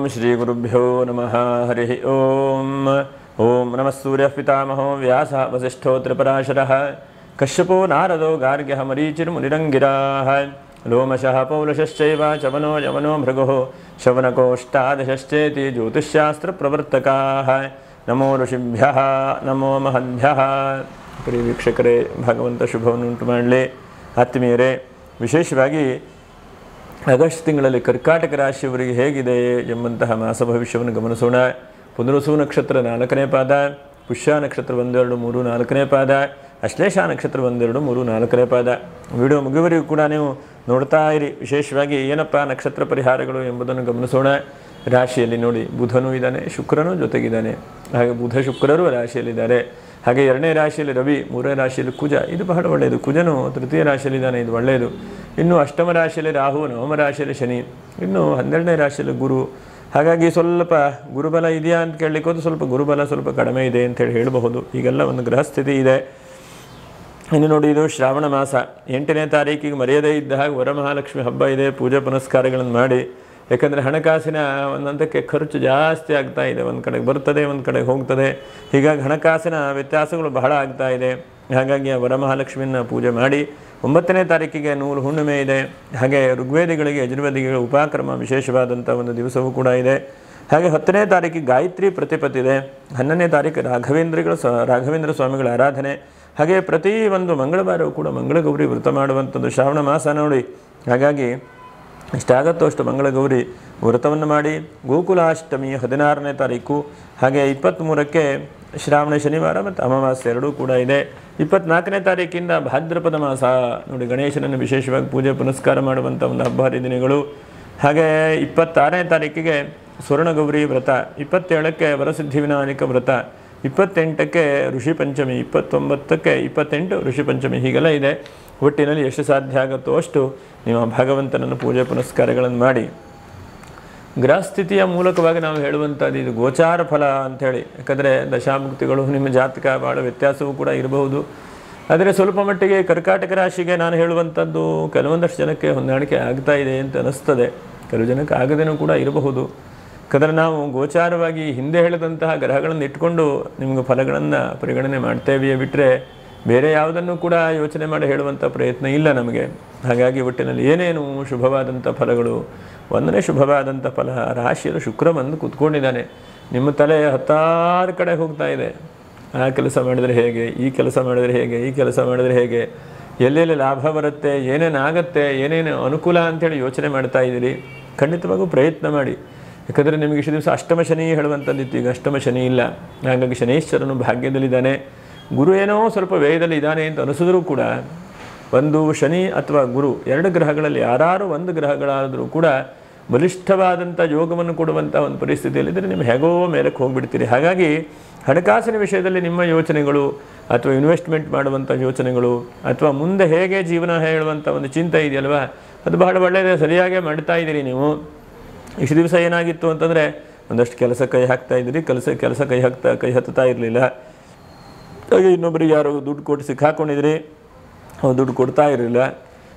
ಓಂ ಶ್ರೀ ಗುರುಭ್ಯೋ ನಮಃ ಹರಿ ಓಂ ಓಂ ನಮಃ ಸೂರ್ಯ ಪಿತಾಮಹೋ ವ್ಯಾಸ ವಸಿಷ್ಠೋ ತ್ರಿಪರಾಶರಃ ಕಶ್ಯಪೋ ನಾರದೋ ಗಾರ್ಗ್ಯಃ ಮರೀಚಿರ್ಮುನಿರಂಗಿರಾಃ ಲೋಮಶಃ ಪೌಲಶಶ್ಚೈವ ಚವನೋ ಯಮನೋ ಭೃಗುಃ ಶವನಕೋಷ್ಟಾದಶಶ್ಚೇತಿ ಜ್ಯೋತಿಷ್ಶಾಸ್ತ್ರಪ್ರವರ್ತಕಾಃ ನಮೋ ಋಷಿಭ್ಯಃ ನಮೋ ಮಹದ್ಭ್ಯಃ. ಪ್ರಿಯ ವೀಕ್ಷಕರೇ, ಭಗವಂತ ಶುಭವನ್ನು ಉಂಟು ಮಾಡಲಿ. ಆತ್ಮೀಯರೇ, ವಿಶೇಷವಾಗಿ ಆಗಸ್ಟ್ ತಿಂಗಳಲ್ಲಿ ಕರ್ಕಾಟಕ ರಾಶಿಯವರಿಗೆ ಹೇಗಿದೆ ಎಂಬಂತಹ ಮಾಸ ಭವಿಷ್ಯವನ್ನು ಗಮನಿಸೋಣ. ಪುನರ್ವಸು ನಕ್ಷತ್ರ 4ನೇ ಪಾದ, ಪುಷ್ಯ ನಕ್ಷತ್ರ 1, 2, 3, 4ನೇ ಪಾದ, ಅಶ್ಲೇಷ ನಕ್ಷತ್ರ 1, 2, 3, 4ನೇ ಪಾದ. ವಿಡಿಯೋ ಮುಗಿಯುವವರೆಗೂ ಕೂಡ ನೀವು ನೋಡ್ತಾ ಇರಿ. ವಿಶೇಷವಾಗಿ ಏನಪ್ಪ ನಕ್ಷತ್ರ ಪರಿಹಾರಗಳು ಎಂಬುದನ್ನು ಗಮನಿಸೋಣ. ರಾಶಿಯಲ್ಲಿ ನೋಡಿ, ಬುಧನೂ ಇದ್ದಾನೆ, ಶುಕ್ರನೂ ಜೊತೆಗಿದ್ದಾನೆ. ಹಾಗೆ ಬುಧ ಶುಕ್ರರು ರಾಶಿಯಲ್ಲಿದ್ದಾರೆ. ಹಾಗೆ 2ನೇ ರಾಶಿಯಲ್ಲಿ ರವಿ, 3ನೇ ರಾಶಿಯಲ್ಲಿ ಕುಜ, ಇದು ಬಹಳ ಒಳ್ಳೆಯದು. ಕುಜನು 3ಯ ರಾಶಿಯಲ್ಲಿದ್ದಾನೆ, ಇದು ಒಳ್ಳೆಯದು. ಇನ್ನು 8ಮ ರಾಶಿಯಲ್ಲಿ ರಾಹು, 9ಮ ರಾಶಿಯಲ್ಲಿ ಶನಿ, ಇನ್ನು 12ನೇ ರಾಶಿಯಲ್ಲಿ ಗುರು. ಹಾಗಾಗಿ ಸ್ವಲ್ಪ ಗುರುಬಲ ಇದೆಯಾ ಅಂತ ಕೇಳಲಿಕ್ಕೆ ಹೋದು ಸ್ವಲ್ಪ ಗುರುಬಲ ಸ್ವಲ್ಪ ಕಡಿಮೆ ಇದೆ ಅಂತೇಳಿ ಹೇಳಬಹುದು. ಈಗೆಲ್ಲ ಒಂದು ಗ್ರಹಸ್ಥಿತಿ ಇದೆ. ಇನ್ನು ನೋಡಿ, ಇದು ಶ್ರಾವಣ ಮಾಸ 8ನೇ ತಾರೀಕಿಗೆ ಮರೆಯದೇ ಇದ್ದ ಹಾಗೆ ವರಮಹಾಲಕ್ಷ್ಮಿ ಹಬ್ಬ ಇದೆ. ಪೂಜೆ ಪುನಸ್ಕಾರಗಳನ್ನು ಮಾಡಿ, ಯಾಕಂದರೆ ಹಣಕಾಸಿನ ಒಂದು ಹಂತಕ್ಕೆ ಖರ್ಚು ಜಾಸ್ತಿ ಆಗ್ತಾ ಇದೆ. ಒಂದು ಕಡೆಗೆ ಬರ್ತದೆ, ಒಂದು ಕಡೆಗೆ ಹೋಗ್ತದೆ. ಹೀಗಾಗಿ ಹಣಕಾಸಿನ ವ್ಯತ್ಯಾಸಗಳು ಬಹಳ ಆಗ್ತಾ ಇದೆ. ಹಾಗಾಗಿ ಆ ವರಮಹಾಲಕ್ಷ್ಮಿಯನ್ನು ಪೂಜೆ ಮಾಡಿ. 9ನೇ ತಾರೀಕಿಗೆ ನೂಲು ಹುಣ್ಣಿಮೆ ಇದೆ. ಹಾಗೆ ಋಗ್ವೇದಿಗಳಿಗೆ ಯಜುರ್ವೇದಿಗಳಿಗೆ ಉಪಕ್ರಮ ವಿಶೇಷವಾದಂಥ ಒಂದು ದಿವಸವೂ ಕೂಡ ಇದೆ. ಹಾಗೆ 10ನೇ ತಾರೀಕಿಗೆ ಗಾಯತ್ರಿ ಪ್ರತಿಪತ್ತಿದೆ. 11ನೇ ತಾರೀಕು ರಾಘವೇಂದ್ರ ಸ್ವಾಮಿಗಳ ಆರಾಧನೆ. ಹಾಗೆ ಪ್ರತಿ ಒಂದು ಮಂಗಳವಾರವೂ ಕೂಡ ಮಂಗಳಗೌರಿ ವ್ರತ ಮಾಡುವಂಥದ್ದು ಶ್ರಾವಣ ಮಾಸ ನೋಡಿ. ಹಾಗಾಗಿ ಇಷ್ಟಾಗತ್ತೋ ಅಷ್ಟು ಮಂಗಳಗೌರಿ ವ್ರತವನ್ನು ಮಾಡಿ. ಗೋಕುಲಾಷ್ಟಮಿ 16ನೇ ತಾರೀಕು, ಹಾಗೆ 23ಕ್ಕೆ ಶ್ರಾವಣ ಶನಿವಾರ ಮತ್ತು ಅಮಾವಾಸ್ಯೆ ಎರಡೂ ಕೂಡ ಇದೆ. 24ನೇ ತಾರೀಕಿಂದ ಭಾದ್ರಪದ ಮಾಸ ನೋಡಿ, ಗಣೇಶನನ್ನು ವಿಶೇಷವಾಗಿ ಪೂಜೆ ಪುನಸ್ಕಾರ ಮಾಡುವಂಥ ಒಂದು ಹಬ್ಬ ಹರಿದಿನಗಳು. ಹಾಗೆ 26ನೇ ತಾರೀಕಿಗೆ ಸ್ವರ್ಣಗೌರಿ ವ್ರತ, 27ಕ್ಕೆ ವರಸಿದ್ಧಿ ವಿನಾಯಕ ವ್ರತ, 28ಕ್ಕೆ ಋಷಿ ಪಂಚಮಿ, 29ಕ್ಕೆ 28 ಋಷಿ ಪಂಚಮಿ. ಹೀಗೆಲ್ಲ ಇದೆ. ಒಟ್ಟಿನಲ್ಲಿ ಎಷ್ಟು ಸಾಧ್ಯ ಆಗುತ್ತೋ ಅಷ್ಟು ನೀವು ಭಗವಂತನನ್ನು ಪೂಜೆ ಪುನಸ್ಕಾರಗಳನ್ನು ಮಾಡಿ. ಗ್ರಹಸ್ಥಿತಿಯ ಮೂಲಕವಾಗಿ ನಾವು ಹೇಳುವಂಥದ್ದು ಇದು ಗೋಚಾರ ಫಲ ಅಂಥೇಳಿ. ಯಾಕಂದರೆ ದಶಾಮುಕ್ತಿಗಳು ನಿಮ್ಮ ಜಾತಕ ಭಾಳ ವ್ಯತ್ಯಾಸವೂ ಕೂಡ ಇರಬಹುದು. ಆದರೆ ಸ್ವಲ್ಪ ಮಟ್ಟಿಗೆ ಕರ್ಕಾಟಕ ರಾಶಿಗೆ ನಾನು ಹೇಳುವಂಥದ್ದು ಕೆಲವೊಂದಷ್ಟು ಜನಕ್ಕೆ ಹೊಂದಾಣಿಕೆ ಆಗ್ತಾ ಇದೆ ಅಂತ ಅನ್ನಿಸ್ತದೆ. ಕೆಲವು ಜನಕ್ಕೆ ಆಗದೇನೂ ಕೂಡ ಇರಬಹುದು. ಯಾಕಂದರೆ ನಾವು ಗೋಚಾರವಾಗಿ ಹಿಂದೆ ಹೇಳಿದಂತಹ ಗ್ರಹಗಳನ್ನು ಇಟ್ಕೊಂಡು ನಿಮಗೆ ಫಲಗಳನ್ನು ಪರಿಗಣನೆ ಮಾಡ್ತೇವೆಯೇ ಬಿಟ್ಟರೆ ಬೇರೆ ಯಾವುದನ್ನು ಕೂಡ ಯೋಚನೆ ಮಾಡಿ ಹೇಳುವಂಥ ಪ್ರಯತ್ನ ಇಲ್ಲ ನಮಗೆ. ಹಾಗಾಗಿ ಒಟ್ಟಿನಲ್ಲಿ ಏನೇನು ಶುಭವಾದಂಥ ಫಲಗಳು. 1ನೇ ಶುಭವಾದಂಥ ಫಲ, ರಾಶಿಯಲ್ಲಿ ಶುಕ್ರ ಬಂದು ಕೂತ್ಕೊಂಡಿದ್ದಾನೆ. ನಿಮ್ಮ ತಲೆ 10 ಕಡೆ ಹೋಗ್ತಾ ಇದೆ. ಆ ಕೆಲಸ ಮಾಡಿದರೆ ಹೇಗೆ, ಈ ಕೆಲಸ ಮಾಡಿದರೆ ಹೇಗೆ, ಈ ಕೆಲಸ ಮಾಡಿದರೆ ಹೇಗೆ, ಎಲ್ಲೆಲ್ಲಿ ಲಾಭ ಬರುತ್ತೆ, ಏನೇನು ಆಗುತ್ತೆ, ಏನೇನು ಅನುಕೂಲ ಅಂಥೇಳಿ ಯೋಚನೆ ಮಾಡ್ತಾ ಇದ್ದೀರಿ. ಖಂಡಿತವಾಗೂ ಪ್ರಯತ್ನ ಮಾಡಿ. ಯಾಕಂದರೆ ನಿಮಗೆ ಇಷ್ಟು ದಿವಸ ಅಷ್ಟಮ ಶನಿ ಹೇಳುವಂಥದ್ದಿತ್ತು, ಈಗ ಅಷ್ಟಮ ಶನಿ ಇಲ್ಲ. ಹಾಗಾಗಿ ಶನೈಶ್ವರನು ಭಾಗ್ಯದಲ್ಲಿದ್ದಾನೆ. ಗುರು ಏನೋ ಸ್ವಲ್ಪ ವ್ಯಯದಲ್ಲಿ ಇದ್ದಾನೆ ಅಂತ ಅನಿಸಿದ್ರೂ ಕೂಡ ಒಂದು ಶನಿ ಅಥವಾ ಗುರು 2 ಗ್ರಹಗಳಲ್ಲಿ ಯಾರು ಒಂದು ಗ್ರಹಗಳಾದರೂ ಕೂಡ ಬಲಿಷ್ಠವಾದಂಥ ಯೋಗವನ್ನು ಕೊಡುವಂಥ ಒಂದು ಪರಿಸ್ಥಿತಿಯಲ್ಲಿದ್ದರೆ ನಿಮ್ಮ ಹೇಗೋ ಮೇಲಕ್ಕೆ ಹೋಗಿಬಿಡ್ತೀರಿ. ಹಾಗಾಗಿ ಹಣಕಾಸಿನ ವಿಷಯದಲ್ಲಿ ನಿಮ್ಮ ಯೋಚನೆಗಳು ಅಥವಾ ಇನ್ವೆಸ್ಟ್ಮೆಂಟ್ ಮಾಡುವಂಥ ಯೋಚನೆಗಳು ಅಥವಾ ಮುಂದೆ ಹೇಗೆ ಜೀವನ ಹೇಳುವಂಥ ಒಂದು ಚಿಂತೆ ಇದೆಯಲ್ವ, ಅದು ಬಹಳ ಒಳ್ಳೆಯದೇ, ಸರಿಯಾಗೇ ಮಾಡ್ತಾ ಇದ್ದೀರಿ ನೀವು. ಇಷ್ಟು ದಿವಸ ಏನಾಗಿತ್ತು ಅಂತಂದರೆ ಒಂದಷ್ಟು ಕೆಲಸ ಕೈ ಹಾಕ್ತಾ ಇದ್ದೀರಿ, ಕೆಲಸ ಕೈ ಹತ್ತಾ ಇರಲಿಲ್ಲ. ಹಾಗೆ ಇನ್ನೊಬ್ಬರಿಗೆ ಯಾರೋ ದುಡ್ಡು ಕೊಟ್ಟು ಸಿಕ್ಕಾಕೊಂಡಿದ್ರಿ, ದುಡ್ಡು ಕೊಡ್ತಾ ಇರಲಿಲ್ಲ.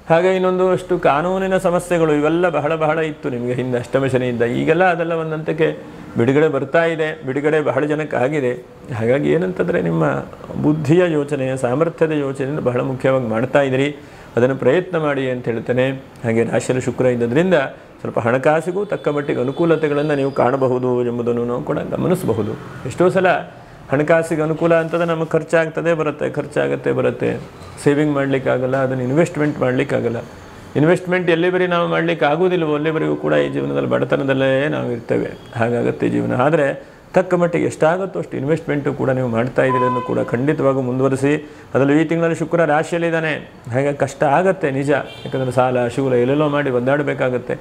ಹಾಗೆ ಇನ್ನೊಂದು ಅಷ್ಟು ಕಾನೂನಿನ ಸಮಸ್ಯೆಗಳು ಇವೆಲ್ಲ ಬಹಳ ಇತ್ತು ನಿಮಗೆ ಹಿಂದೆ ಅಷ್ಟಮ ಶನಿಯಿಂದ. ಈಗೆಲ್ಲ ಅದೆಲ್ಲ ಒಂದಂತಕ್ಕೆ ಬಿಡುಗಡೆ ಬರ್ತಾ ಇದೆ. ಬಿಡುಗಡೆ ಬಹಳ ಜನಕ್ಕೆ ಆಗಿದೆ. ಹಾಗಾಗಿ ಏನಂತಂದರೆ ನಿಮ್ಮ ಬುದ್ಧಿಯ ಯೋಚನೆ, ಸಾಮರ್ಥ್ಯದ ಯೋಚನೆಯನ್ನು ಬಹಳ ಮುಖ್ಯವಾಗಿ ಮಾಡ್ತಾ ಇದ್ದೀರಿ. ಅದನ್ನು ಪ್ರಯತ್ನ ಮಾಡಿ ಅಂತ ಹೇಳ್ತೇನೆ. ಹಾಗೆ ರಾಶಿಯಲ್ಲಿ ಶುಕ್ರ ಇದ್ದದ್ರಿಂದ ಸ್ವಲ್ಪ ಹಣಕಾಸಿಗೂ ತಕ್ಕ ಮಟ್ಟಿಗೆ ಅನುಕೂಲತೆಗಳನ್ನು ನೀವು ಕಾಣಬಹುದು ಎಂಬುದನ್ನು ನಾವು ಕೂಡ ಗಮನಿಸಬಹುದು. ಎಷ್ಟೋ ಸಲ ಹಣಕಾಸಿಗೆ ಅನುಕೂಲ ಅಂತಂದರೆ ನಮಗೆ ಖರ್ಚಾಗತ್ತೆ ಬರುತ್ತೆ. ಸೇವಿಂಗ್ ಮಾಡಲಿಕ್ಕಾಗಲ್ಲ, ಅದನ್ನು ಇನ್ವೆಸ್ಟ್ಮೆಂಟ್ ಮಾಡಲಿಕ್ಕಾಗಲ್ಲ. ಇನ್ವೆಸ್ಟ್ಮೆಂಟ್ ಎಲ್ಲಿವರೆಗೆ ನಾವು ಮಾಡಲಿಕ್ಕೆ ಆಗೋದಿಲ್ಲವೋ ಅಲ್ಲಿವರೆಗೂ ಕೂಡ ಈ ಜೀವನದಲ್ಲಿ ಬಡತನದಲ್ಲೇ ನಾವು ಇರ್ತೇವೆ. ಹಾಗಾಗತ್ತೆ ಜೀವನ. ಆದರೆ ತಕ್ಕ ಮಟ್ಟಿಗೆ ಎಷ್ಟಾಗುತ್ತೋ ಅಷ್ಟು ಇನ್ವೆಸ್ಟ್ಮೆಂಟು ಕೂಡ ನೀವು ಮಾಡ್ತಾ ಇದ್ದೀರಿ ಅನ್ನೋ ಕೂಡ ಖಂಡಿತವಾಗೂ ಮುಂದುವರಿಸಿ. ಅದರಲ್ಲೂ ಈ ತಿಂಗಳಲ್ಲಿ ಶುಕ್ರ ರಾಶಿಯಲ್ಲಿದ್ದಾನೆ. ಹಾಗಾಗಿ ಕಷ್ಟ ಆಗತ್ತೆ ನಿಜ. ಯಾಕಂದರೆ ಸಾಲ ಶೂಲ ಎಲ್ಲೆಲ್ಲೋ ಮಾಡಿ ಒದ್ದಾಡಬೇಕಾಗತ್ತೆ.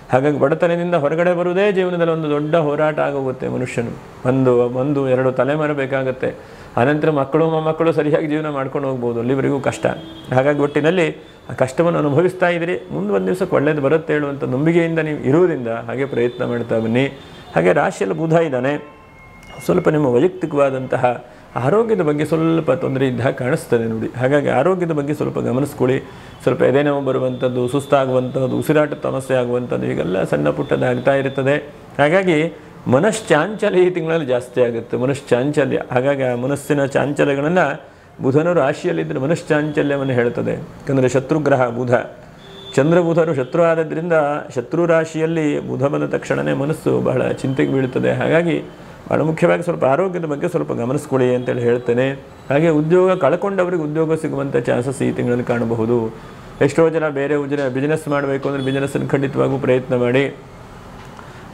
ಹಾಗಾಗಿ ಬಡತನದಿಂದ ಹೊರಗಡೆ ಬರುವುದೇ ಜೀವನದಲ್ಲಿ ಒಂದು ದೊಡ್ಡ ಹೋರಾಟ ಆಗೋಗುತ್ತೆ. ಮನುಷ್ಯನು ಒಂದು 2 ತಲೆಮಾರು ಬೇಕಾಗತ್ತೆ. ಆನಂತರ ಮಕ್ಕಳು ಮೊಮ್ಮಕ್ಕಳು ಸರಿಯಾಗಿ ಜೀವನ ಮಾಡ್ಕೊಂಡು ಹೋಗ್ಬೋದು, ಅಲ್ಲಿವರೆಗೂ ಕಷ್ಟ. ಹಾಗಾಗಿ ಒಟ್ಟಿನಲ್ಲಿ ಆ ಕಷ್ಟವನ್ನು ಅನುಭವಿಸ್ತಾ ಇದ್ದೀರಿ. ಮುಂದೆ ಒಂದು ದಿವಸಕ್ಕೆ ಒಳ್ಳೇದು ಬರುತ್ತೆ ಹೇಳುವಂಥ ನಂಬಿಕೆಯಿಂದ ನೀವು ಇರುವುದರಿಂದ ಹಾಗೆ ಪ್ರಯತ್ನ ಮಾಡ್ತಾ ಬನ್ನಿ. ಹಾಗೆ ರಾಶಿಯಲ್ಲಿ ಬುಧ ಇದ್ದಾನೆ. ಸ್ವಲ್ಪ ನಿಮ್ಮ ವೈಯಕ್ತಿಕವಾದಂತಹ ಆರೋಗ್ಯದ ಬಗ್ಗೆ ಸ್ವಲ್ಪ ತೊಂದರೆ ಇದ್ದ ಕಾಣಿಸ್ತದೆ ನೋಡಿ. ಹಾಗಾಗಿ ಆರೋಗ್ಯದ ಬಗ್ಗೆ ಸ್ವಲ್ಪ ಗಮನಿಸ್ಕೊಳ್ಳಿ. ಸ್ವಲ್ಪ ಎದೆನೋವು ಬರುವಂಥದ್ದು, ಸುಸ್ತಾಗುವಂಥದ್ದು, ಉಸಿರಾಟ ಸಮಸ್ಯೆ ಆಗುವಂಥದ್ದು, ಹೀಗೆಲ್ಲ ಸಣ್ಣ ಪುಟ್ಟದಾಗ್ತಾ ಇರ್ತದೆ. ಹಾಗಾಗಿ ಮನಶ್ಚಾಂಚಲ್ಯ ಈ ತಿಂಗಳಲ್ಲಿ ಜಾಸ್ತಿ ಆಗುತ್ತೆ, ಮನಶ್ಚಾಂಚಲ್ಯ. ಹಾಗಾಗಿ ಆ ಮನಸ್ಸಿನ ಚಾಂಚಲ್ಯಗಳನ್ನು ಬುಧನ ರಾಶಿಯಲ್ಲಿದ್ದರೆ ಮನಶ್ಚಾಂಚಲ್ಯವನ್ನು ಹೇಳ್ತದೆ. ಯಾಕಂದರೆ ಶತ್ರುಗ್ರಹ ಬುಧ, ಚಂದ್ರಬುಧರು ಶತ್ರು ಆದದ್ರಿಂದ ಶತ್ರು ರಾಶಿಯಲ್ಲಿ ಬುಧ ಬಂದ ತಕ್ಷಣವೇ ಮನಸ್ಸು ಬಹಳ ಚಿಂತೆಗೆ ಬೀಳುತ್ತದೆ. ಹಾಗಾಗಿ ಭಾಳ ಮುಖ್ಯವಾಗಿ ಸ್ವಲ್ಪ ಆರೋಗ್ಯದ ಬಗ್ಗೆ ಸ್ವಲ್ಪ ಗಮನಿಸ್ಕೊಳ್ಳಿ ಅಂತೇಳಿ ಹೇಳ್ತೇನೆ. ಹಾಗೆ ಉದ್ಯೋಗ ಕಳ್ಕೊಂಡವರಿಗೆ ಉದ್ಯೋಗ ಸಿಗುವಂಥ ಚಾನ್ಸಸ್ ಈ ತಿಂಗಳಲ್ಲಿ ಕಾಣಬಹುದು. ಎಷ್ಟೋ ಜನ ಬೇರೆ ಬಿಸ್ನೆಸ್ ಮಾಡಬೇಕು ಅಂದರೆ ಬಿಸ್ನೆಸ್ಸನ್ನು ಖಂಡಿತವಾಗೂ ಪ್ರಯತ್ನ ಮಾಡಿ.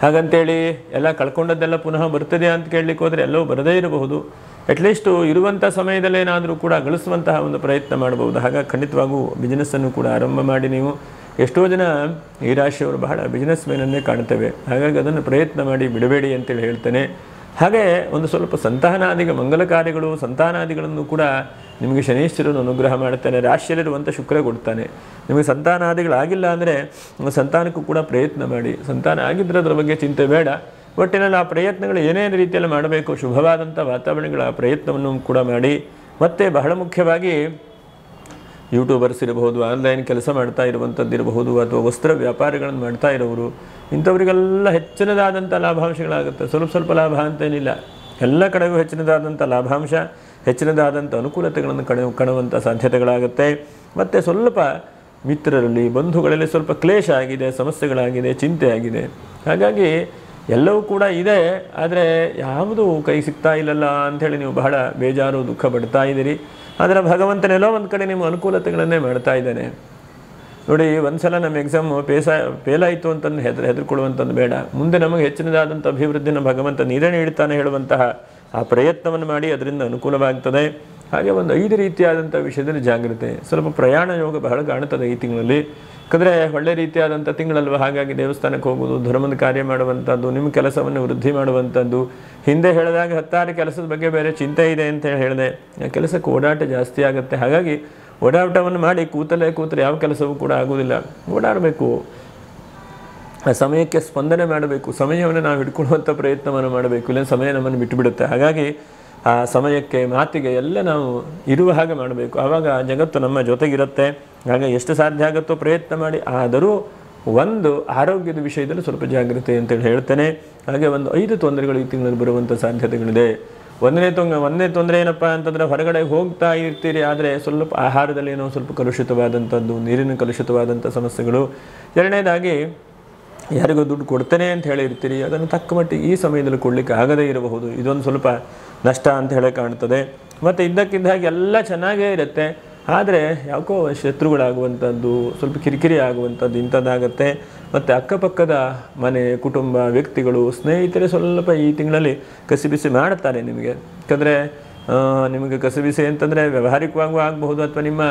ಹಾಗಂತೇಳಿ ಎಲ್ಲ ಕಳ್ಕೊಂಡದ್ದೆಲ್ಲ ಪುನಃ ಬರ್ತದೆ ಅಂತ ಕೇಳಲಿಕ್ಕೆ ಹೋದರೆ ಎಲ್ಲವೂ ಬರದೇ ಇರಬಹುದು. ಅಟ್ಲೀಸ್ಟು ಇರುವಂಥ ಸಮಯದಲ್ಲೇನಾದರೂ ಕೂಡ ಗಳಿಸುವಂತಹ ಒಂದು ಪ್ರಯತ್ನ ಮಾಡಬಹುದು. ಹಾಗಾಗಿ ಖಂಡಿತವಾಗೂ ಬಿಸ್ನೆಸ್ಸನ್ನು ಕೂಡ ಆರಂಭ ಮಾಡಿ ನೀವು. ಎಷ್ಟೋ ಜನ ಈ ರಾಶಿಯವರು ಬಹಳ ಬಿಸ್ನೆಸ್ ಮ್ಯಾನನ್ನೇ ಕಾಣ್ತೇವೆ. ಹಾಗಾಗಿ ಅದನ್ನು ಪ್ರಯತ್ನ ಮಾಡಿ ಬಿಡಬೇಡಿ ಅಂತೇಳಿ ಹೇಳ್ತೇನೆ. ಹಾಗೆ ಒಂದು ಸ್ವಲ್ಪ ಸಂತಾನಾದಿಗ ಮಂಗಲ ಕಾರ್ಯಗಳು ಸಂತಾನಾದಿಗಳನ್ನು ಕೂಡ ನಿಮಗೆ ಶನೀಶ್ವರನು ಅನುಗ್ರಹ ಮಾಡ್ತಾನೆ. ರಾಶಿಯಲ್ಲಿರುವಂಥ ಶುಕ್ರ ಕೊಡ್ತಾನೆ. ನಿಮಗೆ ಸಂತಾನಾದಿಗಳಾಗಿಲ್ಲ ಅಂದರೆ ಸಂತಾನಕ್ಕೂ ಕೂಡ ಪ್ರಯತ್ನ ಮಾಡಿ. ಸಂತಾನ ಆಗಿದ್ದರೆ ಅದರ ಬಗ್ಗೆ ಚಿಂತೆ ಬೇಡ. ಒಟ್ಟಿನಲ್ಲಿ ಆ ಪ್ರಯತ್ನಗಳು ಏನೇನು ರೀತಿಯಲ್ಲಿ ಮಾಡಬೇಕು, ಶುಭವಾದಂಥ ವಾತಾವರಣಗಳ ಪ್ರಯತ್ನವನ್ನು ಕೂಡ ಮಾಡಿ. ಮತ್ತು ಬಹಳ ಮುಖ್ಯವಾಗಿ ಯೂಟ್ಯೂಬರ್ಸ್ ಇರಬಹುದು, ಆನ್ಲೈನ್ ಕೆಲಸ ಮಾಡ್ತಾ ಇರುವಂಥದ್ದಿರಬಹುದು, ಅಥವಾ ವಸ್ತ್ರ ವ್ಯಾಪಾರಗಳನ್ನು ಮಾಡ್ತಾ ಇರೋರು, ಇಂಥವರಿಗೆಲ್ಲ ಹೆಚ್ಚಿನದಾದಂಥ ಲಾಭಾಂಶಗಳಾಗುತ್ತೆ. ಸ್ವಲ್ಪ ಲಾಭ ಅಂತೇನಿಲ್ಲ, ಎಲ್ಲ ಕಡೆಗೂ ಹೆಚ್ಚಿನದಾದಂಥ ಲಾಭಾಂಶ, ಹೆಚ್ಚಿನದಾದಂಥ ಅನುಕೂಲತೆಗಳನ್ನು ಕಾಣುವಂಥ ಸಾಧ್ಯತೆಗಳಾಗುತ್ತೆ. ಮತ್ತು ಸ್ವಲ್ಪ ಮಿತ್ರರಲ್ಲಿ ಬಂಧುಗಳಲ್ಲಿ ಸ್ವಲ್ಪ ಕ್ಲೇಶ ಆಗಿದೆ, ಸಮಸ್ಯೆಗಳಾಗಿದೆ, ಚಿಂತೆ ಆಗಿದೆ. ಹಾಗಾಗಿ ಎಲ್ಲವೂ ಕೂಡ ಇದೆ, ಆದರೆ ಯಾವುದೂ ಕೈ ಸಿಗ್ತಾ ಇಲ್ಲಲ್ಲ ಅಂಥೇಳಿ ನೀವು ಬಹಳ ಬೇಜಾರು ದುಃಖ ಪಡ್ತಾ ಇದ್ದೀರಿ. ಆದರೆ ಭಗವಂತನೆಲ್ಲೋ ಒಂದು ಕಡೆ ನಿಮ್ಮ ಅನುಕೂಲತೆಗಳನ್ನೇ ಮಾಡ್ತಾ ಇದ್ದಾನೆ. ನೋಡಿ, ಒಂದು ಸಲ ನಮ್ಮ ಎಕ್ಸಾಮು ಫೇಲಾಯಿತು ಅಂತಂದು ಹೆದರ್ಕೊಳ್ಳುವಂಥದ್ದು ಬೇಡ. ಮುಂದೆ ನಮಗೆ ಹೆಚ್ಚಿನದಾದಂಥ ಅಭಿವೃದ್ಧಿನ ಭಗವಂತ ನೀರೇ ನೀಡ್ತಾನೆ ಹೇಳುವಂತಹ ಆ ಪ್ರಯತ್ನವನ್ನು ಮಾಡಿ, ಅದರಿಂದ ಅನುಕೂಲವಾಗ್ತದೆ. ಹಾಗೆ ಒಂದು 5 ರೀತಿಯಾದಂಥ ವಿಷಯದಲ್ಲಿ ಜಾಗ್ರತೆ. ಸ್ವಲ್ಪ ಪ್ರಯಾಣ ಯೋಗ ಬಹಳ ಕಾಣುತ್ತದೆ ಈ ತಿಂಗಳಲ್ಲಿ. ಯಾಕಂದರೆ ಒಳ್ಳೆ ರೀತಿಯಾದಂಥ ತಿಂಗಳಲ್ವ. ಹಾಗಾಗಿ ದೇವಸ್ಥಾನಕ್ಕೆ ಹೋಗೋದು, ಧರ್ಮದ ಕಾರ್ಯ ಮಾಡುವಂಥದ್ದು, ನಿಮ್ಮ ಕೆಲಸವನ್ನು ವೃದ್ಧಿ ಮಾಡುವಂಥದ್ದು. ಹಿಂದೆ ಹೇಳಿದಾಗ 10 ಕೆಲಸದ ಬಗ್ಗೆ ಬೇರೆ ಚಿಂತೆ ಇದೆ ಅಂತ ಹೇಳಿದೆ. ಆ ಕೆಲಸಕ್ಕೆ ಓಡಾಟ ಜಾಸ್ತಿ ಆಗುತ್ತೆ. ಹಾಗಾಗಿ ಓಡಾಟವನ್ನು ಮಾಡಿ ಕೂತರೆ ಯಾವ ಕೆಲಸವೂ ಕೂಡ ಆಗೋದಿಲ್ಲ. ಓಡಾಡಬೇಕು, ಆ ಸಮಯಕ್ಕೆ ಸ್ಪಂದನೆ ಮಾಡಬೇಕು, ಸಮಯವನ್ನು ನಾವು ಹಿಡ್ಕೊಳ್ಳುವಂಥ ಪ್ರಯತ್ನವನ್ನು ಮಾಡಬೇಕು. ಇಲ್ಲ ಸಮಯ ನಮ್ಮನ್ನು ಬಿಟ್ಟುಬಿಡುತ್ತೆ. ಹಾಗಾಗಿ ಆ ಸಮಯಕ್ಕೆ ಮಾತಿಗೆ ಎಲ್ಲ ನಾವು ಇರುವ ಹಾಗೆ ಮಾಡಬೇಕು. ಆವಾಗ ಜಗತ್ತು ನಮ್ಮ ಜೊತೆಗಿರುತ್ತೆ. ಹಾಗೆ ಎಷ್ಟು ಸಾಧ್ಯ ಆಗುತ್ತೋ ಪ್ರಯತ್ನ ಮಾಡಿ. ಆದರೂ ಒಂದು ಆರೋಗ್ಯದ ವಿಷಯದಲ್ಲಿ ಸ್ವಲ್ಪ ಜಾಗ್ರತೆ ಅಂತೇಳಿ ಹೇಳ್ತೇನೆ. ಹಾಗೆ ಒಂದು 5 ತೊಂದರೆಗಳು ಈ ತಿಂಗಳಲ್ಲಿ ಬರುವಂಥ ಸಾಧ್ಯತೆಗಳಿದೆ. ಒಂದನೇ ತೊಂದರೆ ಏನಪ್ಪ ಅಂತಂದರೆ, ಹೊರಗಡೆ ಹೋಗ್ತಾ ಇರ್ತೀರಿ, ಆದರೆ ಸ್ವಲ್ಪ ಆಹಾರದಲ್ಲಿ ಏನೋ ಸ್ವಲ್ಪ ಕಲುಷಿತವಾದಂಥದ್ದು, ನೀರಿನ ಕಲುಷಿತವಾದಂಥ ಸಮಸ್ಯೆಗಳು. ಎರಡನೇದಾಗಿ ಯಾರಿಗೂ ದುಡ್ಡು ಕೊಡ್ತೇನೆ ಅಂತ ಹೇಳಿರ್ತೀರಿ, ಅದನ್ನು ತಕ್ಕ ಮಟ್ಟಿಗೆ ಈ ಸಮಯದಲ್ಲಿ ಕೊಡಲಿಕ್ಕೆ ಆಗದೇ ಇರಬಹುದು. ಇದೊಂದು ಸ್ವಲ್ಪ ನಷ್ಟ ಅಂತ ಹೇಳಿ ಕಾಣ್ತದೆ. ಮತ್ತು ಇದ್ದಕ್ಕಿದ್ದ ಹಾಗೆ ಎಲ್ಲ ಚೆನ್ನಾಗೇ ಇರುತ್ತೆ, ಆದರೆ ಯಾಕೋ ಶತ್ರುಗಳಾಗುವಂಥದ್ದು, ಸ್ವಲ್ಪ ಕಿರಿಕಿರಿ ಆಗುವಂಥದ್ದು ಇಂಥದ್ದಾಗತ್ತೆ. ಮತ್ತು ಅಕ್ಕಪಕ್ಕದ ಮನೆ, ಕುಟುಂಬ, ವ್ಯಕ್ತಿಗಳು, ಸ್ನೇಹಿತರೆ ಸ್ವಲ್ಪ ಈ ತಿಂಗಳಲ್ಲಿ ಕಸಿಬಿಸಿ ಮಾಡ್ತಾರೆ ನಿಮಗೆ. ಯಾಕಂದರೆ ನಿಮಗೆ ಕಸಿಬಿಸಿ ಅಂತಂದರೆ ವ್ಯಾವಹಾರಿಕವಾಗೂ ಆಗಬಹುದು, ಅಥವಾ ನಿಮ್ಮ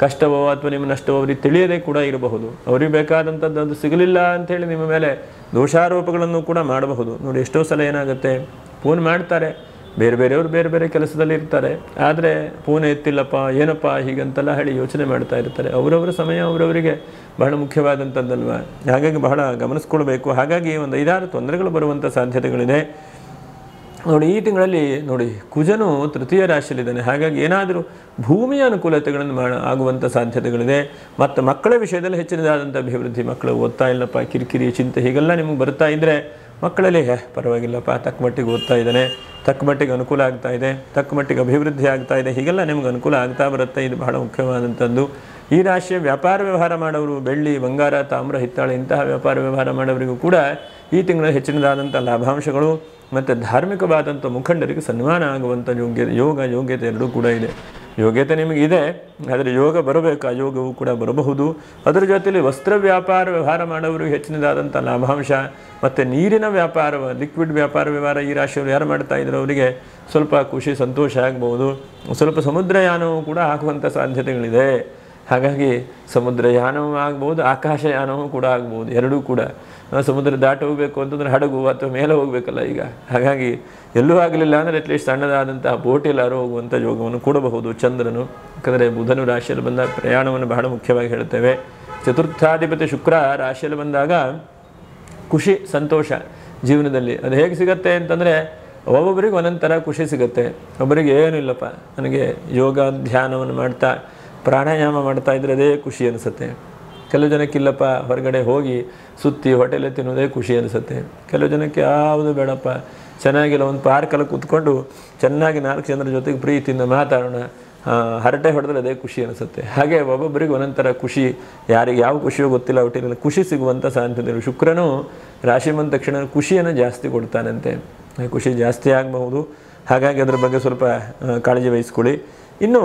ಕಷ್ಟವೋ ಅಥವಾ ನಿಮ್ಮ ನಷ್ಟವೋ ಅವ್ರಿಗೆ ತಿಳಿಯದೇ ಕೂಡ ಇರಬಹುದು. ಅವ್ರಿಗೆ ಬೇಕಾದಂಥದ್ದು ಅದು ಸಿಗಲಿಲ್ಲ ಅಂಥೇಳಿ ನಿಮ್ಮ ಮೇಲೆ ದೋಷಾರೋಪಗಳನ್ನು ಕೂಡ ಮಾಡಬಹುದು. ನೋಡಿ, ಎಷ್ಟೋ ಸಲ ಏನಾಗುತ್ತೆ, ಫೋನ್ ಮಾಡ್ತಾರೆ, ಬೇರೆಯವರು ಬೇರೆ ಕೆಲಸದಲ್ಲಿ ಇರ್ತಾರೆ, ಆದರೆ ಫೋನ್ ಎತ್ತಿಲ್ಲಪ್ಪ, ಏನಪ್ಪ ಹೀಗಂತೆಲ್ಲ ಹೇಳಿ ಯೋಚನೆ ಮಾಡ್ತಾ ಇರ್ತಾರೆ. ಅವರವರ ಸಮಯ ಅವರವರಿಗೆ ಬಹಳ ಮುಖ್ಯವಾದಂಥದ್ದಲ್ವ. ಹಾಗಾಗಿ ಬಹಳ ಗಮನಿಸ್ಕೊಳ್ಬೇಕು. ಹಾಗಾಗಿ ಒಂದು 5-6 ತೊಂದರೆಗಳು ಬರುವಂಥ ಸಾಧ್ಯತೆಗಳಿದೆ. ನೋಡಿ, ಈ ತಿಂಗಳಲ್ಲಿ ನೋಡಿ ಕುಜನು ತೃತೀಯ ರಾಶಿಯಲ್ಲಿದ್ದಾನೆ. ಹಾಗಾಗಿ ಏನಾದರೂ ಭೂಮಿಯ ಅನುಕೂಲತೆಗಳನ್ನು ಆಗುವಂಥ ಸಾಧ್ಯತೆಗಳಿದೆ. ಮತ್ತು ಮಕ್ಕಳ ವಿಷಯದಲ್ಲಿ ಹೆಚ್ಚಿನದಾದಂಥ ಅಭಿವೃದ್ಧಿ. ಮಕ್ಕಳು ಓದ್ತಾ ಇಲ್ಲಪ್ಪ, ಕಿರಿಕಿರಿ, ಚಿಂತೆ ಹೀಗೆಲ್ಲ ನಿಮಗೆ ಬರ್ತಾ ಇದ್ದರೆ, ಮಕ್ಕಳಲ್ಲಿ ಪರವಾಗಿಲ್ಲಪ್ಪ, ತಕ್ಕ ಮಟ್ಟಿಗೆ ಓದ್ತಾ ಇದ್ದಾನೆ, ತಕ್ಕ ಮಟ್ಟಿಗೆ ಅನುಕೂಲ ಆಗ್ತಾ ಇದೆ, ತಕ್ಕ ಮಟ್ಟಿಗೆ ಅಭಿವೃದ್ಧಿ ಆಗ್ತಾ ಇದೆ, ಹೀಗೆಲ್ಲ ನಿಮ್ಗೆ ಅನುಕೂಲ ಆಗ್ತಾ ಬರುತ್ತೆ. ಇದು ಬಹಳ ಮುಖ್ಯವಾದಂಥದ್ದು. ಈ ರಾಶಿಯ ವ್ಯಾಪಾರ ವ್ಯವಹಾರ ಮಾಡೋರು, ಬೆಳ್ಳಿ, ಬಂಗಾರ, ತಾಮ್ರ, ಹಿತ್ತಾಳೆ ಇಂತಹ ವ್ಯಾಪಾರ ವ್ಯವಹಾರ ಮಾಡೋರಿಗೂ ಕೂಡ ಈ ತಿಂಗಳ ಹೆಚ್ಚಿನದಾದಂಥ ಲಾಭಾಂಶಗಳು ಮತ್ತು ಧಾರ್ಮಿಕವಾದಂಥ ಮುಖಂಡರಿಗೆ ಸನ್ಮಾನ ಆಗುವಂಥ ಯೋಗ್ಯತೆ ಎರಡೂ ಕೂಡ ಇದೆ. ಯೋಗ್ಯತೆ ನಿಮಗಿದೆ, ಆದರೆ ಯೋಗ ಬರಬೇಕು, ಆ ಯೋಗವೂ ಕೂಡ ಬರಬಹುದು. ಅದರ ಜೊತೆಯಲ್ಲಿ ವಸ್ತ್ರ ವ್ಯಾಪಾರ ವ್ಯವಹಾರ ಮಾಡೋರಿಗೆ ಹೆಚ್ಚಿನದಾದಂಥ ಲಾಭಾಂಶ ಮತ್ತು ನೀರಿನ ವ್ಯಾಪಾರ, ಲಿಕ್ವಿಡ್ ವ್ಯಾಪಾರ ವ್ಯವಹಾರ ಈ ರಾಶಿಯವರು ಯಾರು ಮಾಡ್ತಾ ಇದ್ರು ಅವರಿಗೆ ಸ್ವಲ್ಪ ಖುಷಿ, ಸಂತೋಷ ಆಗ್ಬೋದು. ಸ್ವಲ್ಪ ಸಮುದ್ರಯಾನವೂ ಕೂಡ ಆಗುವಂಥ ಸಾಧ್ಯತೆಗಳಿದೆ. ಹಾಗಾಗಿ ಸಮುದ್ರಯಾನವೂ ಆಗ್ಬೋದು, ಆಕಾಶಯಾನವೂ ಕೂಡ ಆಗ್ಬೋದು, ಎರಡೂ ಕೂಡ. ಸಮುದ್ರ ದಾಟ ಹೋಗಬೇಕು ಅಂತಂದರೆ ಹಡಗು ಅಥವಾ ಮೇಲೆ ಹೋಗಬೇಕಲ್ಲ ಈಗ. ಹಾಗಾಗಿ ಎಲ್ಲೂ ಆಗಲಿಲ್ಲ ಅಂದರೆ ಅಟ್ಲೀಸ್ಟ್ ಸಣ್ಣದಾದಂತಹ ಬೋಟೆಲ್ಲಾರು ಹೋಗುವಂಥ ಯೋಗವನ್ನು ಕೊಡಬಹುದು ಚಂದ್ರನು. ಯಾಕಂದರೆ ಬುಧನು ರಾಶಿಯಲ್ಲಿ ಬಂದ ಪ್ರಯಾಣವನ್ನು ಬಹಳ ಮುಖ್ಯವಾಗಿ ಹೇಳ್ತೇವೆ. ಚತುರ್ಥಾಧಿಪತಿ ಶುಕ್ರ ರಾಶಿಯಲ್ಲಿ ಬಂದಾಗ ಖುಷಿ, ಸಂತೋಷ ಜೀವನದಲ್ಲಿ ಅದು ಹೇಗೆ ಸಿಗುತ್ತೆ ಅಂತಂದರೆ, ಒಬ್ಬೊಬ್ಬರಿಗೆ ಒಂದೊಂದು ಥರ ಖುಷಿ ಸಿಗುತ್ತೆ. ಒಬ್ಬರಿಗೆ ಏನಿಲ್ಲಪ್ಪ, ನನಗೆ ಯೋಗ ಧ್ಯಾನವನ್ನು ಮಾಡ್ತಾ ಪ್ರಾಣಾಯಾಮ ಮಾಡ್ತಾ ಇದ್ರೆ ಅದೇ ಖುಷಿ ಅನಿಸುತ್ತೆ. ಕೆಲವು ಜನಕ್ಕಿಲ್ಲಪ್ಪ ಹೊರಗಡೆ ಹೋಗಿ ಸುತ್ತಿ ಹೋಟೆಲಲ್ಲಿ ತಿನ್ನೋದೇ ಖುಷಿ ಅನಿಸುತ್ತೆ. ಕೆಲವು ಜನಕ್ಕೆ ಯಾವುದು ಬೇಡಪ್ಪ, ಚೆನ್ನಾಗಿಲ್ಲ ಒಂದು ಪಾರ್ಕಲ್ಲಿ ಕೂತ್ಕೊಂಡು ಚೆನ್ನಾಗಿ 4 ಜನರ ಜೊತೆಗೆ ಪ್ರೀತಿಯಿಂದ ಮಾತಾಡೋಣ, ಹರಟೆ ಹೊಡೆದ್ರೆ ಅದೇ ಖುಷಿ ಅನಿಸುತ್ತೆ. ಹಾಗೆ ಒಬ್ಬೊಬ್ಬರಿಗೆ ಒಂದೊಂಥರ ಖುಷಿ, ಯಾರಿಗೆ ಯಾವ ಖುಷಿಯೋ ಗೊತ್ತಿಲ್ಲ, ಒಟ್ಟಿನಲ್ಲಿ ಖುಷಿ ಸಿಗುವಂಥ ಸಾಧ್ಯತೆ. ಶುಕ್ರನು ರಾಶಿ ಬಂದ ತಕ್ಷಣ ಖುಷಿಯನ್ನು ಜಾಸ್ತಿ ಕೊಡ್ತಾನಂತೆ, ಖುಷಿ ಜಾಸ್ತಿ ಆಗಬಹುದು. ಹಾಗಾಗಿ ಅದರ ಬಗ್ಗೆ ಸ್ವಲ್ಪ ಕಾಳಜಿ ವಹಿಸ್ಕೊಳ್ಳಿ. ಇನ್ನು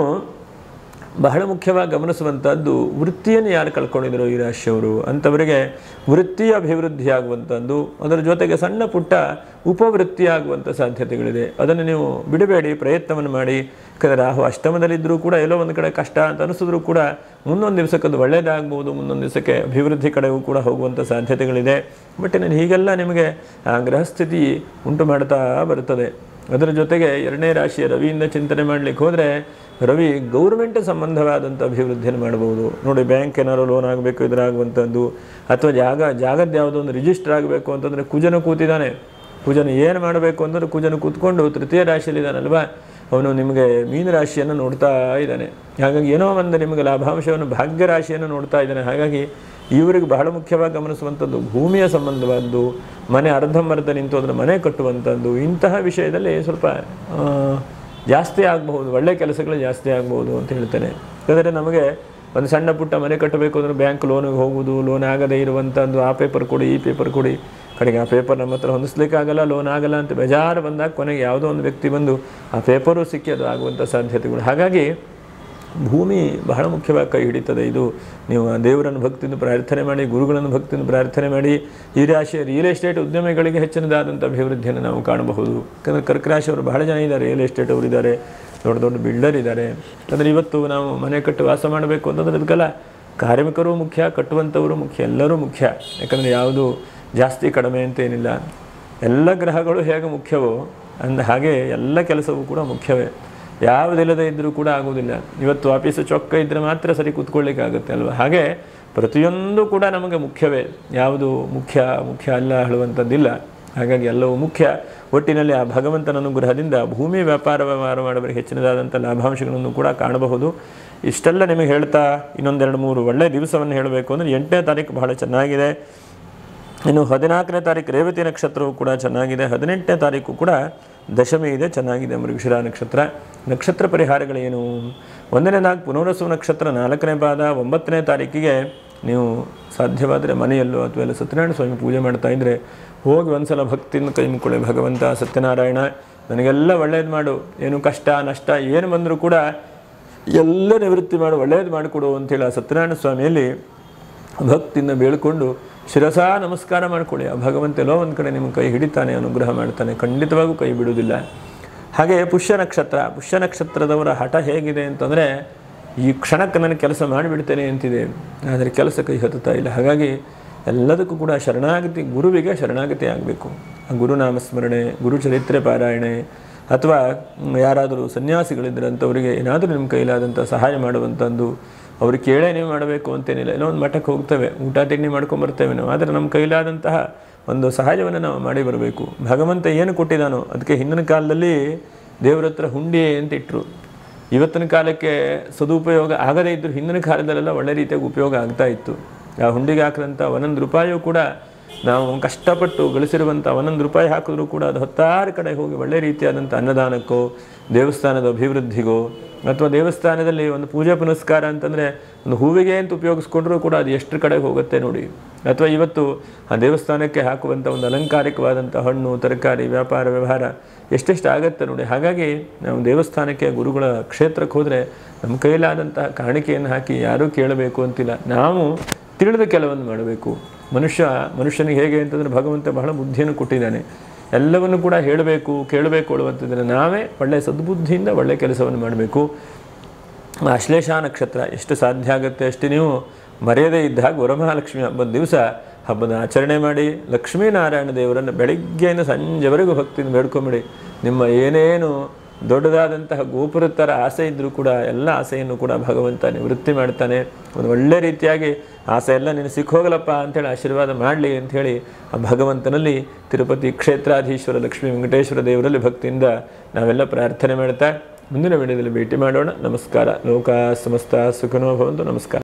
ಬಹಳ ಮುಖ್ಯವಾಗಿ ಗಮನಿಸುವಂಥದ್ದು, ವೃತ್ತಿಯನ್ನು ಯಾರು ಕಳ್ಕೊಂಡಿದ್ರು ಈ ರಾಶಿಯವರು ಅಂಥವರಿಗೆ ವೃತ್ತಿಯ ಅಭಿವೃದ್ಧಿ ಆಗುವಂಥದ್ದು, ಅದರ ಜೊತೆಗೆ ಸಣ್ಣ ಪುಟ್ಟ ಉಪವೃತ್ತಿ ಆಗುವಂಥ ಸಾಧ್ಯತೆಗಳಿದೆ. ಅದನ್ನು ನೀವು ಬಿಡಬೇಡಿ, ಪ್ರಯತ್ನವನ್ನು ಮಾಡಿ. ಯಾಕಂದರೆ ರಾಹು ಅಷ್ಟಮದಲ್ಲಿದ್ದರೂ ಕೂಡ ಎಲ್ಲೋ ಒಂದು ಕಡೆ ಕಷ್ಟ ಅಂತ ಅನಿಸಿದ್ರೂ ಕೂಡ ಮುಂದೊಂದು ದಿವಸಕ್ಕೆ ಅದು ಒಳ್ಳೆಯದಾಗ್ಬೋದು, ಮುಂದೊಂದು ದಿವಸಕ್ಕೆ ಅಭಿವೃದ್ಧಿ ಕಡೆಗೂ ಕೂಡ ಹೋಗುವಂಥ ಸಾಧ್ಯತೆಗಳಿದೆ. ಬಟ್ ನಾನು ಹೀಗೆಲ್ಲ ನಿಮಗೆ ಆ ಗ್ರಹಸ್ಥಿತಿ ಉಂಟು ಮಾಡ್ತಾ ಬರುತ್ತದೆ. ಅದರ ಜೊತೆಗೆ 2ನೇ ರಾಶಿಯ ರವಿಯಿಂದ ಚಿಂತನೆ ಮಾಡಲಿಕ್ಕೆ ಹೋದರೆ, ರವಿ ಗೌರ್ಮೆಂಟ್ ಸಂಬಂಧವಾದಂಥ ಅಭಿವೃದ್ಧಿಯನ್ನು ಮಾಡ್ಬೋದು. ನೋಡಿ, ಬ್ಯಾಂಕ್ ಏನಾದ್ರು ಲೋನ್ ಆಗಬೇಕು ಇದರಾಗುವಂಥದ್ದು, ಅಥವಾ ಜಾಗದ ಯಾವುದೋ ಒಂದು ರಿಜಿಸ್ಟರ್ ಆಗಬೇಕು ಅಂತಂದರೆ ಕುಜನ ಕೂತಿದ್ದಾನೆ. ಕುಜನ ಏನು ಮಾಡಬೇಕು ಅಂತಂದರೆ ಕುಜನ ಕೂತ್ಕೊಂಡು 3ಯ ರಾಶಿಯಲ್ಲಿದ್ದಾನಲ್ವ, ಅವನು ನಿಮಗೆ ಮೀನ ರಾಶಿಯನ್ನು ನೋಡ್ತಾ ಇದ್ದಾನೆ. ಹಾಗಾಗಿ ಏನೋ ಒಂದು ನಿಮಗೆ ಲಾಭಾಂಶವನ್ನು ಭಾಗ್ಯ ರಾಶಿಯನ್ನು ನೋಡ್ತಾ ಇದ್ದಾನೆ. ಹಾಗಾಗಿ ಇವರಿಗೆ ಬಹಳ ಮುಖ್ಯವಾಗಿ ಗಮನಿಸುವಂಥದ್ದು ಭೂಮಿಯ ಸಂಬಂಧವಾದ್ದು, ಮನೆ ಅರ್ಧಂಬರ್ಧ ನಿಂತು ಅದರ ಮನೆ ಕಟ್ಟುವಂಥದ್ದು, ಇಂತಹ ವಿಷಯದಲ್ಲಿ ಸ್ವಲ್ಪ ಜಾಸ್ತಿ ಆಗಬಹುದು, ಒಳ್ಳೆಯ ಕೆಲಸಗಳು ಜಾಸ್ತಿ ಆಗ್ಬೋದು ಅಂತ ಹೇಳ್ತೇನೆ. ಯಾಕಂದರೆ ನಮಗೆ ಒಂದು ಸಣ್ಣ ಪುಟ್ಟ ಮನೆ ಕಟ್ಟಬೇಕು ಅಂದರೆ ಬ್ಯಾಂಕ್ ಲೋನಿಗೆ ಹೋಗುವುದು, ಲೋನ್ ಆಗದೇ ಇರುವಂಥದ್ದು, ಆ ಪೇಪರ್ ಕೊಡಿ ಈ ಪೇಪರ್ ಕೊಡಿ, ಕಡೆಗೆ ಆ ಪೇಪರ್ ನಮ್ಮ ಹತ್ರ ಹೊಂದಿಸ್ಲಿಕ್ಕಾಗಲ್ಲ, ಲೋನ್ ಆಗಲ್ಲ ಅಂತ ಬೇಜಾರು ಬಂದಾಗ ಕೊನೆಗೆ ಯಾವುದೋ ಒಂದು ವ್ಯಕ್ತಿ ಬಂದು ಆ ಪೇಪರು ಸಿಕ್ಕಿ ಅದು ಆಗುವಂಥ ಸಾಧ್ಯತೆಗಳು. ಹಾಗಾಗಿ ಭೂಮಿ ಬಹಳ ಮುಖ್ಯವಾಗಿ ಕೈ ಹಿಡಿತದೆ. ಇದು ನೀವು ದೇವರನ್ನು ಭಕ್ತಿಯಿಂದ ಪ್ರಾರ್ಥನೆ ಮಾಡಿ, ಗುರುಗಳನ್ನು ಭಕ್ತಿಯಿಂದ ಪ್ರಾರ್ಥನೆ ಮಾಡಿ. ಈ ರಾಶಿಯ ರಿಯಲ್ ಎಸ್ಟೇಟ್ ಉದ್ಯಮಿಗಳಿಗೆ ಹೆಚ್ಚಿನದಾದಂಥ ಅಭಿವೃದ್ಧಿಯನ್ನು ನಾವು ಕಾಣಬಹುದು. ಯಾಕಂದರೆ ಕರ್ಕ ರಾಶಿಯವರು ಬಹಳ ಜನ ಇದ್ದಾರೆ, ರಿಯಲ್ ಎಸ್ಟೇಟ್ ಅವರು ಇದ್ದಾರೆ, ದೊಡ್ಡ ದೊಡ್ಡ ಬಿಲ್ಡರ್ ಇದ್ದಾರೆ. ಅಂದರೆ ಇವತ್ತು ನಾವು ಮನೆ ಕಟ್ಟು ವಾಸ ಮಾಡಬೇಕು ಅಂತಂದರೆ ಅದಕ್ಕೆಲ್ಲ ಕಾರ್ಮಿಕರು ಮುಖ್ಯ, ಕಟ್ಟುವಂಥವರು ಮುಖ್ಯ, ಎಲ್ಲರೂ ಮುಖ್ಯ. ಯಾಕಂದರೆ ಯಾವುದು ಜಾಸ್ತಿ ಕಡಿಮೆ ಅಂತೇನಿಲ್ಲ. ಎಲ್ಲ ಗ್ರಹಗಳು ಹೇಗೆ ಮುಖ್ಯವೋ ಹಾಗೆ ಎಲ್ಲ ಕೆಲಸವೂ ಕೂಡ ಮುಖ್ಯವೇ. ಯಾವುದಿಲ್ಲದೆ ಇದ್ದರೂ ಕೂಡ ಆಗೋದಿಲ್ಲ. ಇವತ್ತು ಆಫೀಸು ಚೊಕ್ಕ ಇದ್ದರೆ ಮಾತ್ರ ಸರಿ ಕೂತ್ಕೊಳ್ಳಿಕ್ಕಾಗುತ್ತೆ ಅಲ್ವ. ಹಾಗೆ ಪ್ರತಿಯೊಂದು ಕೂಡ ನಮಗೆ ಮುಖ್ಯವೇ, ಯಾವುದು ಮುಖ್ಯ ಅಲ್ಲ ಹೇಳುವಂಥದ್ದಿಲ್ಲ. ಹಾಗಾಗಿ ಎಲ್ಲವೂ ಮುಖ್ಯ. ಒಟ್ಟಿನಲ್ಲಿ ಆ ಭಗವಂತನ ಅನುಗ್ರಹದಿಂದ ಭೂಮಿ ವ್ಯಾಪಾರ ಮಾಡುವವರಿಗೆ ಹೆಚ್ಚಿನದಾದಂಥ ಲಾಭಾಂಶಗಳನ್ನು ಕೂಡ ಕಾಣಬಹುದು. ಇಷ್ಟೆಲ್ಲ ನಿಮಗೆ ಹೇಳ್ತಾ ಇನ್ನೊಂದು 2-3 ಒಳ್ಳೆಯ ದಿವಸವನ್ನು ಹೇಳಬೇಕು ಅಂದರೆ 8ನೇ ತಾರೀಕು ಬಹಳ ಚೆನ್ನಾಗಿದೆ. ಇನ್ನು 14ನೇ ತಾರೀಕು ರೇವತಿ ನಕ್ಷತ್ರವು ಕೂಡ ಚೆನ್ನಾಗಿದೆ. 18ನೇ ತಾರೀಕು ಕೂಡ ದಶಮಿ ಇದೆ, ಚೆನ್ನಾಗಿದೆ. ಮೃಗಶಿರ ನಕ್ಷತ್ರ ಪರಿಹಾರಗಳೇನು? 1ನೇದಾಗಿ ಪುನರ್ವಸು ನಕ್ಷತ್ರ 4ನೇ ಪಾದ 9ನೇ ತಾರೀಕಿಗೆ ನೀವು ಸಾಧ್ಯವಾದರೆ ಮನೆಯಲ್ಲೋ ಅಥವಾ ಎಲ್ಲ ಸತ್ಯನಾರಾಯಣ ಸ್ವಾಮಿ ಪೂಜೆ ಮಾಡ್ತಾ ಇದ್ದರೆ ಹೋಗಿ ಒಂದ್ಸಲ ಭಕ್ತಿಯಿಂದ ಕೈ ಮುಕ್ಕೊಳ್ಳಿ. ಭಗವಂತ ಸತ್ಯನಾರಾಯಣ ನನಗೆಲ್ಲ ಒಳ್ಳೇದು ಮಾಡು, ಏನು ಕಷ್ಟ ನಷ್ಟ ಏನು ಬಂದರೂ ಕೂಡ ಎಲ್ಲ ನಿವೃತ್ತಿ ಮಾಡು, ಒಳ್ಳೇದು ಮಾಡಿಕೊಡು ಅಂತೇಳಿ ಆ ಸತ್ಯನಾರಾಯಣ ಸ್ವಾಮಿಯಲ್ಲಿ ಭಕ್ತಿಯಿಂದ ಬೇಳ್ಕೊಂಡು ಶಿರಸ ನಮಸ್ಕಾರ ಮಾಡಿಕೊಳ್ಳಿ. ಆ ಭಗವಂತ ಎಲ್ಲೋ ಒಂದು ಕಡೆ ನಿಮ್ಮ ಕೈ ಹಿಡಿತಾನೆ, ಅನುಗ್ರಹ ಮಾಡ್ತಾನೆ, ಖಂಡಿತವಾಗೂ ಕೈ ಬಿಡುವುದಿಲ್ಲ. ಹಾಗೆ ಪುಷ್ಯ ನಕ್ಷತ್ರದವರ ಹಠ ಹೇಗಿದೆ ಅಂತಂದರೆ, ಈ ಕ್ಷಣಕ್ಕೆ ನನಗೆ ಕೆಲಸ ಮಾಡಿಬಿಡ್ತೇನೆ ಅಂತಿದೆ, ಆದರೆ ಕೆಲಸ ಕೈ ಹತ್ತುತ್ತಾ ಇಲ್ಲ. ಹಾಗಾಗಿ ಎಲ್ಲದಕ್ಕೂ ಕೂಡ ಶರಣಾಗತಿ, ಗುರುವಿಗೆ ಶರಣಾಗತಿ ಆಗಬೇಕು. ಆ ಗುರುನಾಮಸ್ಮರಣೆ, ಗುರುಚರಿತ್ರೆ ಪಾರಾಯಣೆ, ಅಥವಾ ಯಾರಾದರೂ ಸನ್ಯಾಸಿಗಳಿದ್ದರೆ ಅಂಥವರಿಗೆ ಏನಾದರೂ ನಿಮ್ಮ ಕೈಲಾದಂಥ ಸಹಾಯ ಮಾಡುವಂಥದ್ದು. ಅವ್ರಿಗೆ ಕೇಳೇ ನೀವು ಮಾಡಬೇಕು ಅಂತೇನಿಲ್ಲ. ಏನೋ ಒಂದು ಮಠಕ್ಕೆ ಹೋಗ್ತೇವೆ, ಊಟ ತಿಂಡಿ ಮಾಡ್ಕೊಂಬರ್ತೇವೆ ನಾವು, ಆದರೆ ನಮ್ಮ ಕೈಲಾದಂತಹ ಒಂದು ಸಹಾಯವನ್ನು ನಾವು ಮಾಡಿ ಬರಬೇಕು. ಭಗವಂತ ಏನು ಕೊಟ್ಟಿದ್ದಾನೋ ಅದಕ್ಕೆ ಹಿಂದಿನ ಕಾಲದಲ್ಲಿ ದೇವರ ಹತ್ರ ಹುಂಡಿ ಅಂತ ಇಟ್ಟರು. ಇವತ್ತಿನ ಕಾಲಕ್ಕೆ ಸದುಪಯೋಗ ಆಗದೇ ಇದ್ದರೂ ಹಿಂದಿನ ಕಾಲದಲ್ಲೆಲ್ಲ ಒಳ್ಳೆ ರೀತಿಯಾಗಿ ಉಪಯೋಗ ಆಗ್ತಾ ಇತ್ತು. ಆ ಹುಂಡಿಗೆ ಹಾಕಿದಂಥ 1 ರೂಪಾಯಿಯೂ ಕೂಡ ನಾವು ಕಷ್ಟಪಟ್ಟು ಗಳಿಸಿರುವಂಥ 1 ರೂಪಾಯಿ ಹಾಕಿದ್ರೂ ಕೂಡ ಅದು 10 ಕಡೆ ಹೋಗಿ ಒಳ್ಳೆ ರೀತಿಯಾದಂಥ ಅನ್ನದಾನಕ್ಕೋ, ದೇವಸ್ಥಾನದ ಅಭಿವೃದ್ಧಿಗೋ, ಅಥವಾ ದೇವಸ್ಥಾನದಲ್ಲಿ ಒಂದು ಪೂಜೆ ಪುನಸ್ಕಾರ ಅಂತಂದರೆ ಒಂದು ಹೂವಿಗೆ ಅಂತ ಉಪಯೋಗಿಸ್ಕೊಂಡ್ರೂ ಕೂಡ ಅದು ಎಷ್ಟು ಕಡೆ ಹೋಗುತ್ತೆ ನೋಡಿ. ಅಥವಾ ಇವತ್ತು ಆ ದೇವಸ್ಥಾನಕ್ಕೆ ಹಾಕುವಂಥ ಒಂದು ಅಲಂಕಾರಿಕವಾದಂಥ ಹಣ್ಣು ತರಕಾರಿ ವ್ಯಾಪಾರ ವ್ಯವಹಾರ ಎಷ್ಟೆಷ್ಟು ಆಗುತ್ತೆ ನೋಡಿ. ಹಾಗಾಗಿ ನಾವು ದೇವಸ್ಥಾನಕ್ಕೆ ಗುರುಗಳ ಕ್ಷೇತ್ರಕ್ಕೆ ಹೋದರೆ ನಮ್ಮ ಕೈಲಾದಂತಹ ಕಾಣಿಕೆಯನ್ನು ಹಾಕಿ ಯಾರೂ ಕೇಳಬೇಕು ಅಂತಿಲ್ಲ, ನಾವು ತಿಳಿದ ಕೆಲವನ್ನು ಮಾಡಬೇಕು. ಮನುಷ್ಯನಿಗೆ ಹೇಗೆ ಅಂತಂದರೆ ಭಗವಂತ ಬಹಳ ಬುದ್ಧಿಯನ್ನು ಕೊಟ್ಟಿದ್ದಾನೆ, ಎಲ್ಲವನ್ನು ಕೂಡ ಹೇಳಬೇಕು ಕೇಳಬೇಕು ಅನ್ನುವಂಥದ್ದನ್ನು ನಾವೇ ಒಳ್ಳೆಯ ಸದ್ಬುದ್ಧಿಯಿಂದ ಒಳ್ಳೆಯ ಕೆಲಸವನ್ನು ಮಾಡಬೇಕು. ಆಶ್ಲೇಷ ನಕ್ಷತ್ರ ಎಷ್ಟು ಸಾಧ್ಯ ಆಗುತ್ತೆ ಅಷ್ಟು ನೀವು ಮರೆಯದೇ ಇದ್ದಾಗ ವರಮಹಾಲಕ್ಷ್ಮಿ ಹಬ್ಬದ ದಿವಸ ಹಬ್ಬದ ಆಚರಣೆ ಮಾಡಿ ಲಕ್ಷ್ಮೀನಾರಾಯಣ ದೇವರನ್ನು ಬೆಳಗ್ಗೆಯಿಂದ ಸಂಜೆವರೆಗೂ ಭಕ್ತಿಯಿಂದ ಬೇಡ್ಕೊಂಬಿಡಿ. ನಿಮ್ಮ ಏನೇನು ದೊಡ್ಡದಾದಂತಹ ಗೋಪುರ ಥರ ಆಸೆ ಇದ್ದರೂ ಕೂಡ ಎಲ್ಲ ಆಸೆಯನ್ನು ಕೂಡ ಭಗವಂತ ನಿವೃತ್ತಿ ಮಾಡ್ತಾನೆ. ಒಂದು ಒಳ್ಳೆ ರೀತಿಯಾಗಿ ಆಸೆ ಎಲ್ಲ ನೀನು ಸಿಕ್ಕೋಗಲಪ್ಪ ಅಂಥೇಳಿ ಆಶೀರ್ವಾದ ಮಾಡಲಿ ಅಂಥೇಳಿ ಆ ಭಗವಂತನಲ್ಲಿ ತಿರುಪತಿ ಕ್ಷೇತ್ರಾಧೀಶ್ವರ ಲಕ್ಷ್ಮೀ ವೆಂಕಟೇಶ್ವರ ದೇವರಲ್ಲಿ ಭಕ್ತಿಯಿಂದ ನಾವೆಲ್ಲ ಪ್ರಾರ್ಥನೆ ಮಾಡ್ತಾ ಮುಂದಿನ ವಿಡಿಯೋದಲ್ಲಿ ಭೇಟಿ ಮಾಡೋಣ. ನಮಸ್ಕಾರ. ಲೋಕ ಸಮಸ್ತ ಸುಖನೋ ಭವಂತು. ನಮಸ್ಕಾರ.